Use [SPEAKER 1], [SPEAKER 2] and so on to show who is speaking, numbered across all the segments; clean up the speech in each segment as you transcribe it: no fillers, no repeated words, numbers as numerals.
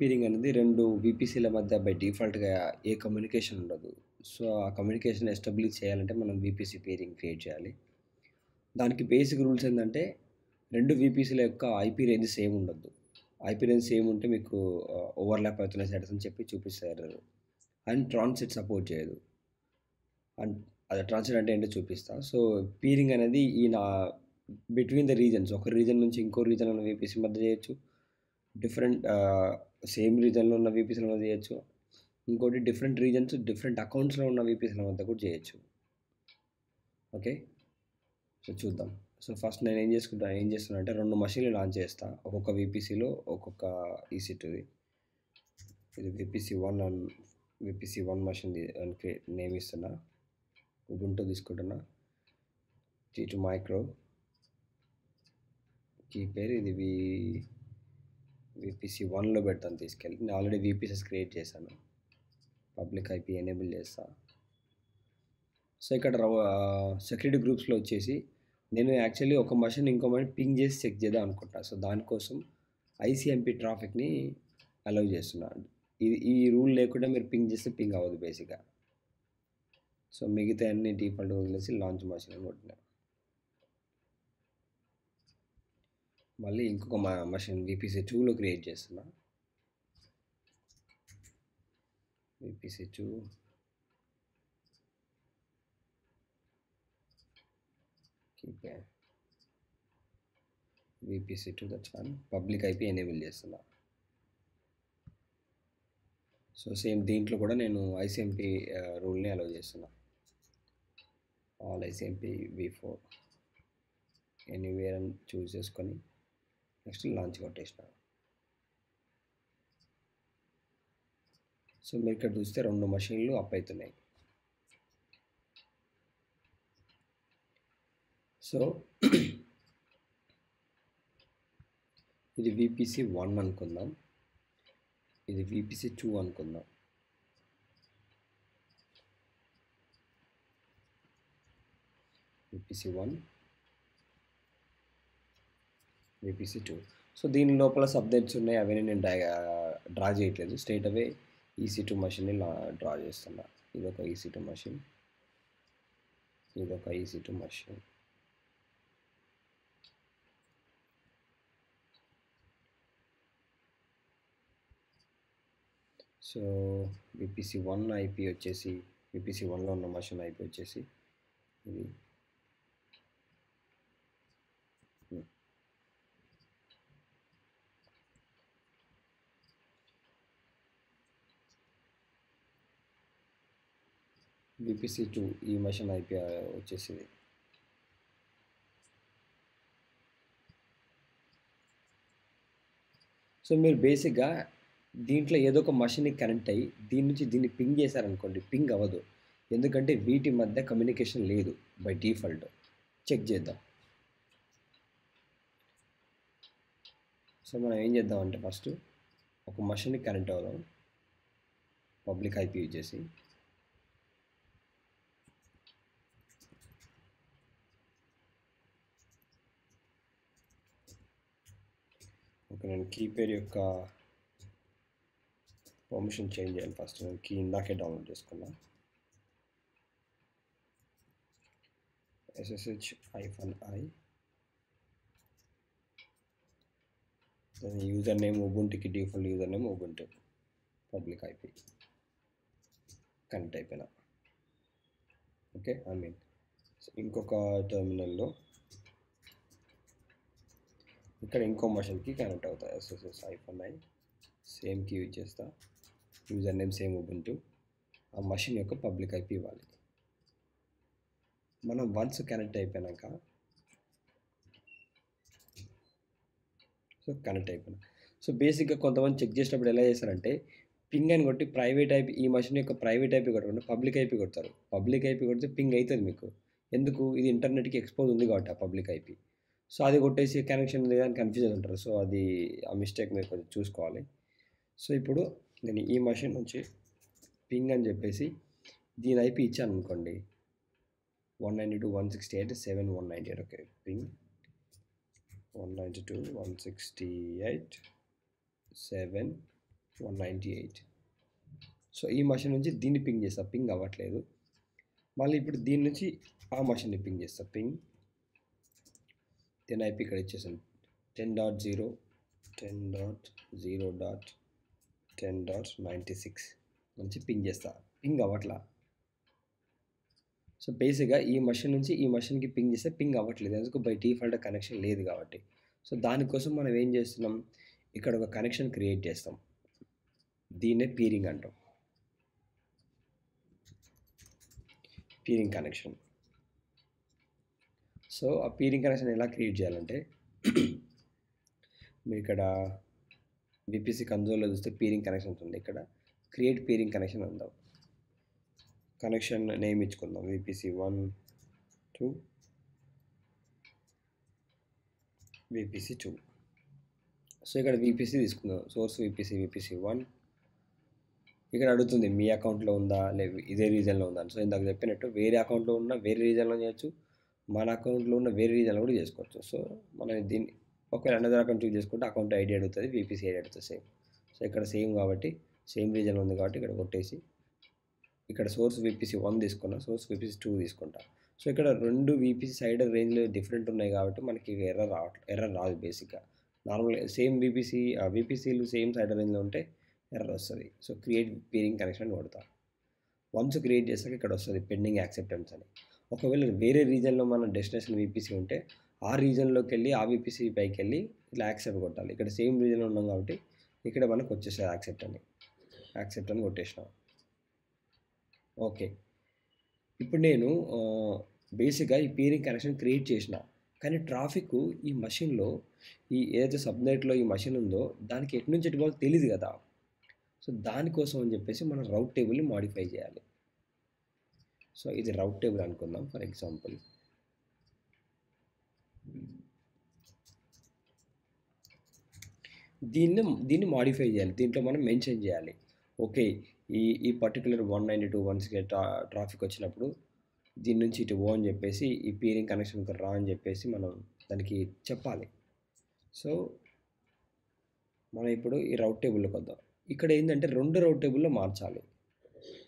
[SPEAKER 1] Peering అనేది 2 వీపీసీల మధ్య by డిఫాల్ట్‌గా ఏ కమ్యూనికేషన్ ఉండదు. సో, ఆ కమ్యూనికేషన్ ఎస్టాబ్లిష్ చేయాలంటే మనం వీపీసీ పీరింగ్ క్రియేట్ చేయాలి. దానికి బేసిక్ రూల్స్ ఏందంటే 2 వీపీసీల యొక్క ఐపీ రేంజ్ సేమ్ ఉండొద్దు. ఐపీ రేంజ్ సేమ్ ఉంటే మీకు ఓవర్‌లాప్ అవుతున్న సెట్స్ అని చెప్పి చూపిస్తారు. అండ్ ట్రాన్సిట్ సపోర్ట్ చేయదు. అండ్ అది ట్రాన్సిట్ అంటే ఏంటో చూపిస్తా. సో, పీరింగ్ అనేది బిట్వీన్ ద రీజన్స్ ఒక రీజన్ నుంచి ఇంకో రీజన్ ఉన్న వీపీసీ మధ్య చేయొచ్చు. డిఫరెంట్ సేమ్ రీజన్‌లో ఉన్న వీపీసీల మధ్య చేయొచ్చు. ఇంకోటి డిఫరెంట్ రీజన్స్, డిఫరెంట్ అకౌంట్స్‌లో ఉన్న వీపీసీల మధ్య కూడా చేయొచ్చు. ఓకే. సో, చూద్దాం. సో, ఫస్ట్ నేను ఏం చేస్తున్నా అంటే 2 మషీన్‌లు లాంచ్ చేస్తా. ఒక్కొక్క వీపీసీలో ఒక్కొక్క EC2ది. ఇది VPC1 అండ్ VPC1 మషీన్‌ది అని నేమ్ ఇస్తున్నా. ఉబుంటూ తీసుకుంటున్నా. T2 మైక్రో కీ పేరు ఇది VPC1లో పెడతాను తీసుకెళ్ళి. నేను ఆల్రెడీ వీపీసీస్ క్రియేట్ చేశాను. పబ్లిక్ ఐపీ ఎనేబుల్ చేస్తా. సో, ఇక్కడ సెక్యూరిటీ గ్రూప్స్‌లో వచ్చేసి నేను యాక్చువల్లీ ఒక మషీన్ ఇంకో మషీన్ పింగ్ చేసి చెక్ చేద్దాం అనుకుంటా. సో, దానికోసం ICMP ట్రాఫిక్‌ని అలౌ చేస్తున్నా. ఈ రూల్ లేకుండా మీరు పింగ్ చేస్తే పింగ్ అవ్వదు బేసిక్‌గా. సో, మిగతా అన్ని డిఫాల్ట్ వదిలేసి లాంచ్ మషీన్ అని కొట్టినా. మళ్ళీ ఇంకొక మషీన్ VPC2లో క్రియేట్ చేస్తున్నా. VPC2 VPC2 that's fine. Public IP enable చేస్తున్నా. సో, సేమ్ దీంట్లో కూడా నేను ICMP రూల్ని అలౌ చేస్తున్నా. ఆల్ ICMP V4 ఎనీవేర్ అని చూస్ చేసుకొని నెక్స్ట్ లాంచ్ కొట్టేసిన. సో, మీరు ఇక్కడ చూస్తే 2 మషీన్లు అప్ అవుతున్నాయి. సో, ఇది VPC1 అనుకుందాం. ఇది VPC2 అనుకుందాం. VPC1 VPC2. సో, దీని లోపల సబ్నెట్స్ ఉన్నాయి. అవన్నీ నేను డ్రా చేయట్లేదు. స్ట్రైట్ అవే EC2 మషీన్ని డ్రా చేస్తున్నా. ఇదొక EC2 మషీన్, ఇదొక EC2 machine. So, VPC1 IP వచ్చేసి VPC1లో ఉన్న మషీన్ ఐపీ వచ్చేసి ఇది. VPC2 ఈ మషీన్ ఐపీ వచ్చేసి ఇది. సో, మీరు బేసిక్గా దీంట్లో ఏదో ఒక మషీన్కి కనెక్ట్ అయ్యి దీని నుంచి దీన్ని పింగ్ చేశారనుకోండి, పింగ్ అవ్వదు. ఎందుకంటే వీటి మధ్య కమ్యూనికేషన్ లేదు బై డిఫాల్ట్. చెక్ చేద్దాం. సో, మనం ఏం చేద్దామంటే ఫస్ట్ ఒక మషీన్కి కనెక్ట్ అవుదాం పబ్లిక్ ఐపీ యూజ్ చేసి. ఓకే, నేను కీ పేరు యొక్క పర్మిషన్ చేంజ్ చేయాలి. ఫస్ట్ నేను కీ ఇందాకే డౌన్లోడ్ చేసుకున్నా. SSH-i యూజర్ నేమ్ ఉబుంటుకి default user name Ubuntu. Public IP connect అయిపోయినా. ఓకే, ఇంకొక టెర్మినల్లో ఇక్కడ ఇంకో మషీన్కి కనెక్ట్ అవుతా. SSH-i సేమ్ కీ యూజ్ చేస్తా. User name same Ubuntu. ఆ మషీన్ యొక్క పబ్లిక్ ఐపీ ఇవ్వాలి. మనం వన్స్ కనెక్ట్ అయిపోయాక సో, కనెక్ట్ అయిపోయినా. సో, బేసిక్గా కొంతమంది చెక్ చేసినప్పుడు ఎలా చేస్తారంటే పింగ్ అని కొట్టి ప్రైవేట్ ఐపీ, ఈ మషీన్ యొక్క ప్రైవేట్ ఐపీ కొట్టకుండా పబ్లిక్ ఐపీ కొడతారు. పబ్లిక్ ఐపీ కొడితే పింగ్ అవుతుంది మీకు. ఎందుకు? ఇది ఇంటర్నెట్కి ఎక్స్పోజ్ ఉంది కాబట్టి ఆ పబ్లిక్ ఐపీ. సో, అది కొట్టేసి కనెక్షన్ ఉంది అని కన్ఫ్యూజ్ ఉంటారు. సో, అది ఆ మిస్టేక్ మీరు కొంచెం చూసుకోవాలి. సో, ఇప్పుడు నేను ఈ మషీన్ నుంచి పింగ్ అని చెప్పేసి దీని ఐపీ ఇచ్చాను అనుకోండి 192.168.7.198. Okay, ping 192.168.7 198. సో ఈ మెషిన్ నుంచి దీన్ని పింగ్ చేస్తా, పింగ్ అవ్వట్లేదు. మళ్ళీ ఇప్పుడు దీని నుంచి ఆ మెషిన్ని పింగ్ చేస్తా, పింగ్. దెన్ ఐపీ ఇక్కడ ఇచ్చేసాను 10.0 10.0.10.96 నుంచి పింగ్ చేస్తా, పింగ్ అవ్వట్లా. సో బేసిక్గా ఈ మెషిన్ నుంచి ఈ మెషిన్కి పింగ్ చేస్తే పింగ్ అవ్వట్లేదు, ఎందుకు బై డిఫాల్ట్ కనెక్షన్ లేదు కాబట్టి. సో దానికోసం మనం ఏం చేస్తున్నాం, ఇక్కడ ఒక కనెక్షన్ క్రియేట్ చేస్తాం, దీన్నే పీరింగ్ అంటాం, పీరింగ్ కనెక్షన్. సో ఆ పీరింగ్ కనెక్షన్ ఎలా క్రియేట్ చేయాలంటే మీరు ఇక్కడ విపిసి కన్సోల్లో చూస్తే పీరింగ్ కనెక్షన్స్ ఉంది, ఇక్కడ క్రియేట్ పీరింగ్ కనెక్షన్ అందాం. కనెక్షన్ నేమ్ ఇచ్చుకుందాం విపిసి 1 to విపిసి 2. సో ఇక్కడ విపిసి తీసుకుందాం, సోర్స్ విపిసి 1. ఇక్కడ అడుగుతుంది మీ అకౌంట్లో ఉందా లేదు ఇదే రీజన్లో ఉందా. సో ఇందాక చెప్పినట్టు వేరే అకౌంట్లో ఉన్న వేరే రీజన్లో చేయొచ్చు, మన అకౌంట్లో ఉన్న వేరే రీజన్లో కూడా చేసుకోవచ్చు. సో మనం దీన్ని ఒకవేళ అనదర్ అకౌంట్ చూస్ చేసుకుంటే అకౌంట్ ఐడి అడుగుతుంది, విపిసి ఐడి అడుగుతుంది సేమ్. సో ఇక్కడ సేమ్ కాబట్టి సేమ్ రీజన్ ఉంది కాబట్టి ఇక్కడ కొట్టేసి ఇక్కడ సోర్స్ విపిసి 1 తీసుకున్నా, సోర్స్ విపిసి 2 తీసుకుంటా. సో ఇక్కడ రెండు విపిసి సైడర్ రేంజ్లో డిఫరెంట్ ఉన్నాయి కాబట్టి మనకి ఎర్రర్ రాదు. బేసిక్గా నార్మల్గా సేమ్ విపిసిలు సేమ్ సైడర్ రేంజ్లో ఉంటే ఎర్రర్ వస్తుంది. సో క్రియేట్ పీరింగ్ కనెక్షన్ కొడతా. వన్స్ క్రియేట్ చేసాక ఇక్కడ వస్తుంది పెండింగ్ యాక్సెప్టెన్స్ అని. ఒకవేళ వేరే రీజన్లో మన డెస్టినేషన్ విపిసి ఉంటే ఆ రీజన్లోకి వెళ్ళి ఆ విపిసి పైకి వెళ్ళి ఇట్లా యాక్సెప్ట్ కొట్టాలి. ఇక్కడ సేమ్ రీజన్లో ఉన్నాం కాబట్టి ఇక్కడ మనకు వచ్చేస్తుంది యాక్సెప్ట్ అని కొట్టేసినాం. ఓకే, ఇప్పుడు నేను బేసిక్గా ఈ పీరింగ్ కనెక్షన్ క్రియేట్ చేసిన, కానీ ట్రాఫిక్ ఈ మషిన్లో ఈ ఏదైతే సబ్నెట్లో ఈ మషిన్ ఉందో దానికి ఎటు నుంచి ఎటు పోవాలో తెలియదు కదా. సో దానికోసం అని చెప్పేసి మనం రౌట్ టేబుల్ని మాడిఫై చేయాలి. సో ఇది రౌట్ టేబుల్ అనుకుందాం ఫర్ ఎగ్జాంపుల్. దీన్ని మాడిఫై చేయాలి, దీంట్లో మనం మెన్షన్ చేయాలి. ఓకే, ఈ పర్టికులర్ 192.1కి ట్రాఫిక్ వచ్చినప్పుడు దీని నుంచి ఇటు ఓ అని చెప్పేసి ఈ పీరింగ్ కనెక్షన్కి రా అని చెప్పేసి మనం దానికి చెప్పాలి. సో మనం ఇప్పుడు ఈ రౌట్ టేబుల్లోకి వద్దాం. ఇక్కడ ఏంటంటే రెండు రౌట్ టేబుల్లో మార్చాలి,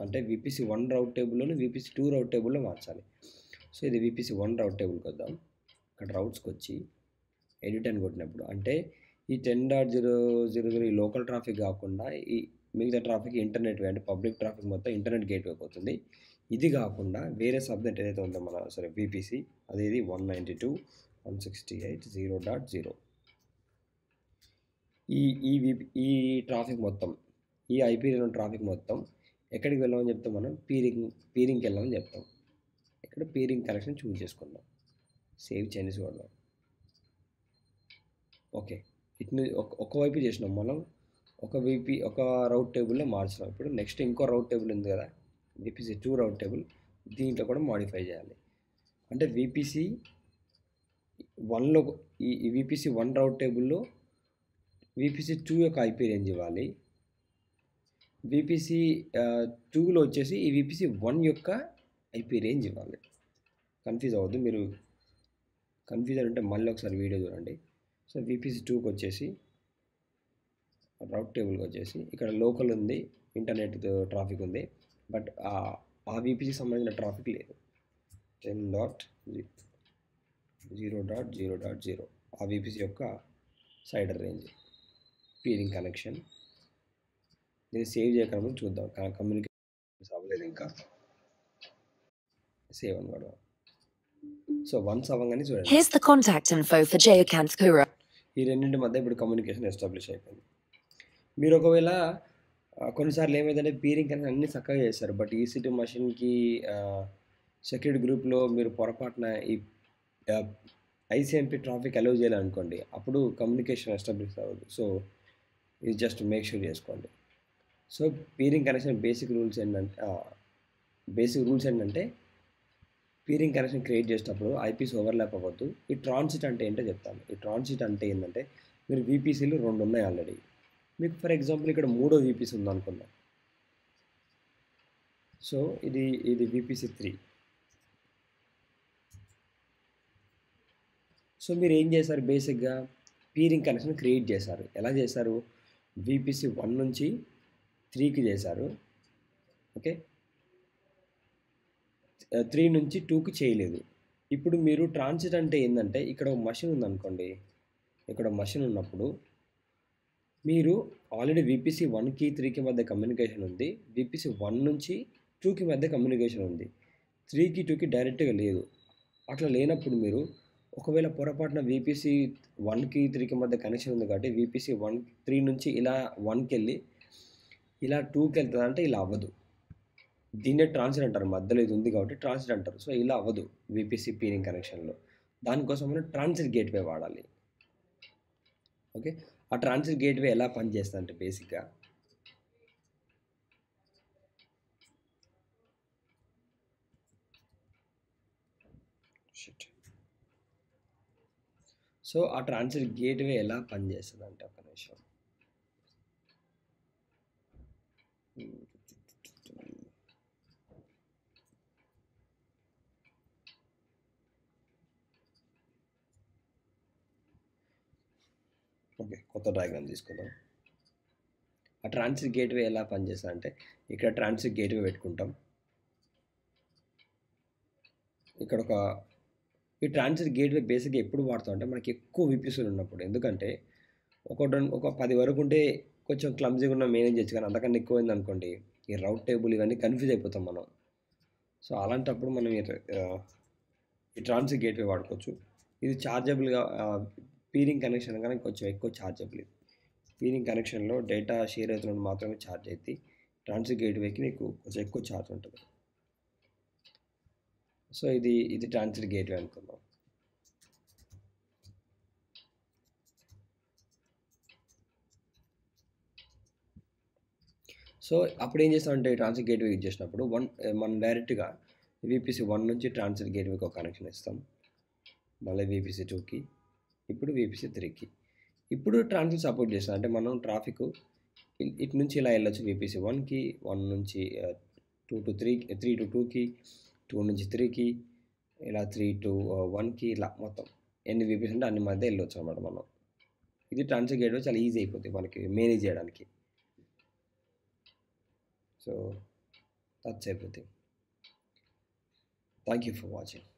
[SPEAKER 1] అంటే విపిసి 1 రౌట్ టేబుల్లోని విపిసి 2 రౌట్ టేబుల్లో మార్చాలి. సో ఇది విపిసి 1 రౌట్ టేబుల్కి వద్దాం. ఇక్కడ రౌట్స్కి వచ్చి ఎడిట్ అని కొట్టినప్పుడు అంటే ఈ 10.0.0 ఈ లోకల్ ట్రాఫిక్ కాకుండా ఈ మిగతా ట్రాఫిక్ ఇంటర్నెట్ అంటే పబ్లిక్ ట్రాఫిక్ మొత్తం ఇంటర్నెట్ గేట్వేకి అవుతుంది. ఇది కాకుండా వేరే సబ్నెట్ ఏదైతే ఉందో మన విపిసి అది 192.168.0.0 ఈ ట్రాఫిక్ మొత్తం ఈ ఐపీలో ట్రాఫిక్ మొత్తం ఎక్కడికి వెళ్ళామని చెప్తాం, మనం పీరింగ్కి వెళ్ళామని చెప్తాం. ఇక్కడ పీరింగ్ కనెక్షన్ చూస్ చేసుకుందాం, సేవ్ చేంజెస్ కొడదాం. ఓకే, ఇట్ని ఒకవైపు చేసినాం మనం, ఒక రౌట్ టేబుల్లో మార్చినాం. ఇప్పుడు నెక్స్ట్ ఇంకో రౌట్ టేబుల్ ఉంది కదా విపిసి 2 రౌట్ టేబుల్, దీంట్లో కూడా మాడిఫై చేయాలి. అంటే విపిసి 1లో ఈ విపిసి 1 రౌట్ టేబుల్లో విపిసి 2 యొక్క ఐపీ రేంజ్ ఇవ్వాలి, విపిసి 2లో వచ్చేసి ఈ విపిసి 1 యొక్క ఐపీ రేంజ్ ఇవ్వాలి. కన్ఫ్యూజ్ అవ్వద్దు, మీరు కన్ఫ్యూజన్ అంటే మళ్ళీ ఒకసారి వీడియో చూడండి. సో విపిసి 2కి వచ్చేసి రౌట్ టేబుల్కి వచ్చేసి ఇక్కడ లోకల్ ఉంది, ఇంటర్నెట్ ట్రాఫిక్ ఉంది, బట్ ఆ విపిసికి సంబంధించిన ట్రాఫిక్ లేదు. 10.0.0.0 ఆ విపిసి యొక్క సైడర్ రేంజ్ పీరింగ్ కనెక్షన్. దీన్ని సేవ్ చేయకుండా చూద్దాం, కమ్యూనికేషన్ అవ్వలేదు ఇంకా, సేవ్ అని కూడా. సో వన్స్ అవ్వగానే చూడండి,
[SPEAKER 2] Here's the contact info for Jayakant Kura.
[SPEAKER 1] ఈ రెండింటి మధ్య ఇప్పుడు కమ్యూనికేషన్ ఎస్టాబ్లిష్ అయిపోయింది. మీరు ఒకవేళ కొన్నిసార్లు ఏమైందంటే పీరింగ్ కనెక్షన్ అన్నీ చక్కగా చేస్తారు, బట్ EC2 మషిన్కి సెక్యూరిటీ గ్రూప్లో మీరు పొరపాటున ఈ ICMP ట్రాఫిక్ అలౌ చేయాలనుకోండి, అప్పుడు కమ్యూనికేషన్ ఎస్టాబ్లిష్ అవ్వదు. సో ఇది జస్ట్ మేక్ షూర్ చేసుకోండి. So peering connection basic rules ఏంటంటే పీరింగ్ కనెక్షన్ క్రియేట్ చేసేటప్పుడు ఐపీస్ ఓవర్లాప్ అవ్వద్దు. ఈ ట్రాన్సిట్ అంటే ఏంటో చెప్తాను. ఈ ట్రాన్సిట్ అంటే ఏంటంటే మీరు విపిసిలు 2 ఉన్నాయి ఆల్రెడీ, మీకు ఫర్ ఎగ్జాంపుల్ ఇక్కడ 3వ విపిసి ఉందనుకుందాం. సో ఇది విపిసి 3. సో మీరు ఏం చేశారు, బేసిక్గా పీరింగ్ కనెక్షన్ క్రియేట్ చేశారు. ఎలా చేశారు, వీపీసీ 1 నుంచి 3కి చేశారు. ఓకే. 3 నుంచి 2కి చేయలేదు. ఇప్పుడు మీరు ట్రాన్సిట్ అంటే ఏందంటే ఇక్కడ ఒక మెషిన్ ఉందనుకోండి. ఇక్కడ మెషిన్ ఉన్నప్పుడు మీరు ఆల్రెడీ వీపీసీ 1కి 3కి మధ్య కమ్యూనికేషన్ ఉంది. వీపీసీ 1 నుంచి 2కి మధ్య కమ్యూనికేషన్ ఉంది. 3కి 2కి డైరెక్ట్‌గా లేదు. అట్లా లేనప్పుడు మీరు ఒకవేళ పొరపాటున వీపీసీ 1కి 3కి మధ్య కనెక్షన్ ఉంది కాబట్టి వీపీసీ 3 నుంచి ఇలా 1కెళ్ళి ఇలా 2కి వెళ్తదంటే ఇలా అవ్వదు. దీన్నే ట్రాన్సిట్ అంటారు. మధ్యలో ఇది ఉంది కాబట్టి ట్రాన్సిట్ అంటారు. సో, ఇలా అవ్వదు వీపీసీ పీరింగ్ కనెక్షన్‌లో. దానికోసం మనం ట్రాన్సిట్ గేట్‌వే వాడాలి. ఓకే. ఆ ట్రాన్సిట్ గేట్‌వే ఎలా పనిచేస్తదంటే బేసిక్‌గా షిట్. సో, ఆ ట్రాన్సిట్ గేట్‌వే ఎలా పనిచేస్తదంటే ఒక్క నిమిషం. ఓకే. కొత్త డయాగ్రామ్ తీసుకుందాం. ఆ ట్రాన్సిట్ గేట్‌వే ఎలా పనిచేస్తదంటే ఇక్కడ ట్రాన్సిట్ గేట్‌వే పెట్టుకుంటాం. ఇక్కడొక ఈ ట్రాన్సిట్ గేట్‌వే బేసిక్‌గా ఎప్పుడు వాడతాం అంటే మనకి ఎక్కువ వీపీసీలు ఉన్నప్పుడు. ఎందుకంటే ఒక 10 వరకు ఉంటే కొంచెం క్లమ్జీగా ఉన్న మేనేజ్ చేయొచ్చు. కానీ అంతకన్నా ఎక్కువైందనుకోండి ఈ రౌట్ టేబుల్ ఇవన్నీ కన్‌ఫ్యూజ్ అయిపోతాం మనం. సో, అలాంటప్పుడు మనం ఈ ట్రాన్సిట్ గేట్‌వే వాడుకోవచ్చు. ఇది చార్జబుల్‌గా పీరింగ్ కనెక్షన్ కనుక కొంచెం ఎక్కువ చార్జబుల్ ఇది. పీరింగ్ కనెక్షన్‌లో డేటా షేర్ అవుతున్నప్పుడు మాత్రమే చార్జ్ అయిద్ది. ట్రాన్సిట్ గేట్‌వేకి నీకు కొంచెం ఎక్కువ చార్జ్ ఉంటది. సో, ఇది ట్రాన్సిట్ గేట్‌వే అనుకుందాం. సో, అప్పుడేం చేస్తామంటే ట్రాన్సిట్ గేట్‌వే యూజ్ చేసినప్పుడు మనం డైరెక్ట్‌గా వీపీసీ 1 నుంచి ట్రాన్సిట్ గేట్‌వేకి ఒక కనెక్షన్ ఇస్తాం. మళ్ళీ వీపీసీ 2కి, ఇప్పుడు వీపీసీ 3కి. ఇప్పుడు ట్రాన్సిట్ సపోర్ట్ చేస్తది. అంటే మనం ట్రాఫిక్ ఇటు నుంచి ఇలా వెళ్ళొచ్చు వీపీసీ 1కి, 1 నుంచి 2 టు 3, 3 టు 2కి, 2 నుంచి 3కి, ఇలా 3 టు 1కి ఇలా మొత్తం ఎన్ని వీపీసీ ఉంటే అన్ని మధ్య వెళ్ళొచ్చు అన్నమాట మనం. ఇది ట్రాన్సిట్ గేట్‌వే చాలా ఈజీ అయిపోద్ది మనకి మేనేజ్ చేయడానికి. So, that's everything. Thank you for watching.